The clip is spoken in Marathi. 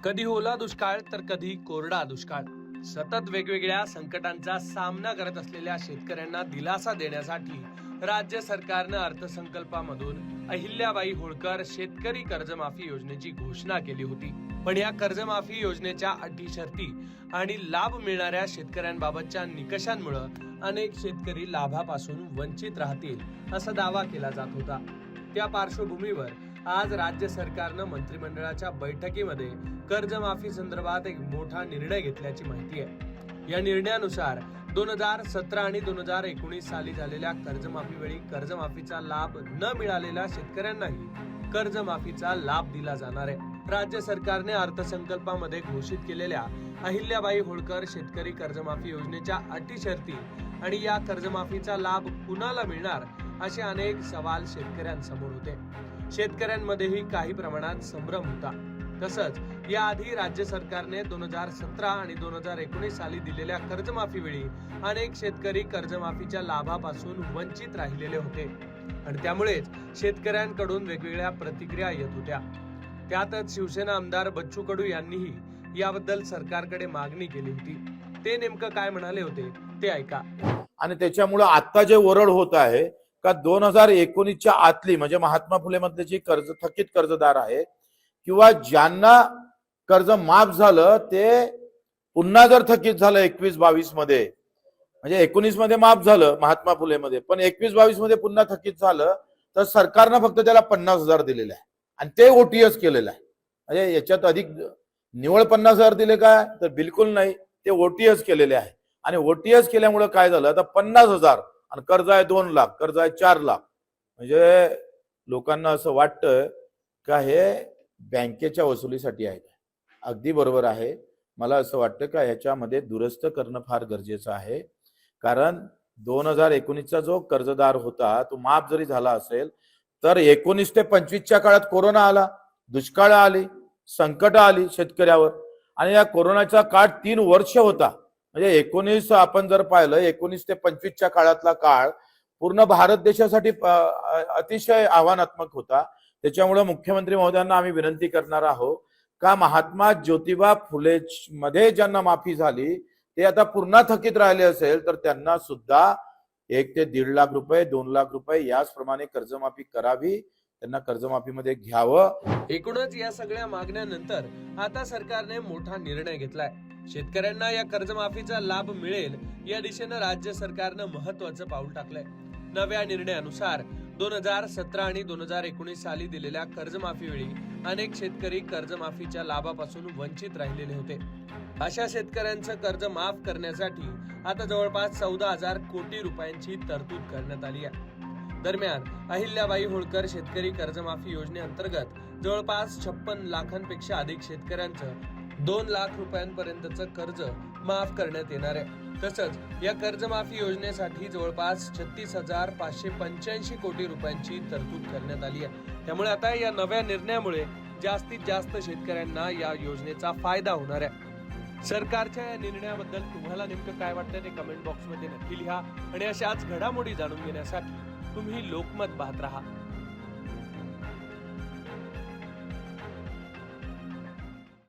कधी ओला दुष्काळ तर कधी कोरडा दुष्काळ. सतत वेगवेगळ्या संकटांचा सामना करत असलेल्या शेतकऱ्यांना दिलासा देण्यासाठी राज्य सरकारनं अर्थसंकल्पामधून अहिल्याबाई होळकर शेतकरी कर्जमाफी योजनेची घोषणा केली होती. पण या कर्जमाफी योजनेच्या अटी शर्ती आणि लाभ मिळणाऱ्या शेतकऱ्यांबाबतच्या निकषांमुळे अनेक शेतकरी लाभापासून वंचित राहतील असा दावा केला जात होता. त्या पार्श्वभूमीवर आज राज्य सरकारनं मंत्रिमंडळाच्या बैठकीमध्ये कर्जमाफी संदर्भात एक मोठा निर्णय घेतल्याची माहिती आहे. या निर्णयानुसार 2017 आणि 2019 साली झालेल्या कर्जमाफी वेळी कर्जमाफीचा लाभ न मिळालेल्या शेतकऱ्यांनाही कर्जमाफीचा लाभ दिला जाणार आहे. राज्य सरकारने अर्थसंकल्पामध्ये घोषित केलेल्या अहिल्याबाई होळकर शेतकरी कर्जमाफी योजनेच्या अटी शर्ती आणि या कर्जमाफीचा लाभ कुणाला मिळणार असे अनेक सवाल शेतकऱ्यांसमोर होते. शेतकऱ्यांमध्येही काही प्रमाणात संभ्रम होता. तसंच याआधी राज्य सरकारने 2017 आणि 2019 साली दिलेल्या कर्जमाफी वेळी अनेक शेतकरी कर्जमाफीच्या लाभापासून वंचित राहिलेले होते आणि त्यामुळेच शेतकऱ्यांकडून वेगवेगळ्या प्रतिक्रिया येत होत्या. त्यातच शिवसेना आमदार बच्चू कडू यांनीही याबद्दल सरकारकडे मागणी केली होती. ते नेमकं काय म्हणाले होते ते ऐका. आणि त्याच्यामुळे आता जे ओरड होत आहे का 2019च्या आतली म्हणजे महात्मा फुले मधले जी थकीत कर्जदार आहे किंवा ज्यांना कर्ज माफ झालं ते पुन्हा जर थकीत झालं 21-22 मध्ये, म्हणजे 19 मध्ये माफ झालं महात्मा फुले मध्ये, पण 21-22 मध्ये पुन्हा थकीत झालं तर सरकारनं फक्त त्याला 50,000 दिलेले आहे आणि ते ओटीएस केलेलं आहे. म्हणजे याच्यात अधिक निवळ 50,000 दिले काय तर बिलकुल नाही, ते ओटीएस केलेले आहे. आणि ओटीएस केल्यामुळे काय झालं तर 50,000 आणि कर्ज आहे 2 लाख, कर्ज आहे 4 लाख. म्हणजे लोकांना असं वाटतं का हे बँकेच्या वसुलीसाठी आहे. अगदी बरोबर आहे. मला असं वाटतं का ह्याच्यामध्ये दुरुस्त करणं फार गरजेचं आहे. कारण 2019चा जो कर्जदार होता तो माफ जरी झाला असेल तर 19 ते 25च्या काळात कोरोना आला, दुष्काळ आली, संकट आली शेतकऱ्यावर आणि या कोरोनाचा काळ 3 वर्ष होता. म्हणजे 19 आपण जर पाहिलं 19 ते 25च्या काळातला काळ पूर्ण भारत देशासाठी अतिशय आव्हानात्मक होता. त्याच्यामुळे मुख्यमंत्री महोदयांना आम्ही विनंती करणार आहोत का महात्मा ज्योतिबा फुले मध्ये ज्यांना माफी झाली ते आता पुन्हा थकीत राहिले असेल तर त्यांना सुद्धा 1 ते 1.5 लाख रुपये, 2 लाख रुपये याचप्रमाणे कर्जमाफी करावी, त्यांना कर्जमाफीमध्ये घ्यावं. एकूणच या सगळ्या मागण्यानंतर आता सरकारने मोठा निर्णय घेतलाय. शेतकऱ्यांना या कर्जमाफीचा लाभ मिळेल या दिशेनं राज्य सरकारनं महत्वाचं पाऊल टाकलंय. नव्या निर्णयानुसार 2017 आणि 2019 साली दिलेल्या कर्जमाफी वेळी अनेक शेतकरी कर्जमाफीच्या लाभापासून वंचित राहिलेले होते. अशा शेतकऱ्यांचं कर्ज माफ करण्यासाठी आता जवळपास 14,000 कोटी रुपयांची तरतूद करण्यात आली आहे. दरम्यान अहिल्याबाई होळकर शेतकरी कर्जमाफी योजनेअंतर्गत जवळपास 56 लाखांपेक्षा अधिक शेतकऱ्यांचं 2 लाख रुपयांपर्यंतचं कर्ज माफ करण्यात येणार आहे. तसंच या कर्जमाफी योजनेसाठी जवळपास 36,585 कोटी रुपयांची तरतूद करण्यात आली आहे. त्यामुळे आता या नव्या निर्णयामुळे जास्तीत जास्त शेतकऱ्यांना या योजनेचा फायदा होणार आहे. सरकारच्या या निर्णयाबद्दल तुम्हाला नेमकं काय वाटतं ते कमेंट बॉक्समध्ये नक्की लिहा आणि अशाच घडामोडी जाणून घेण्यासाठी तुम्ही लोकमत पाहत राहा.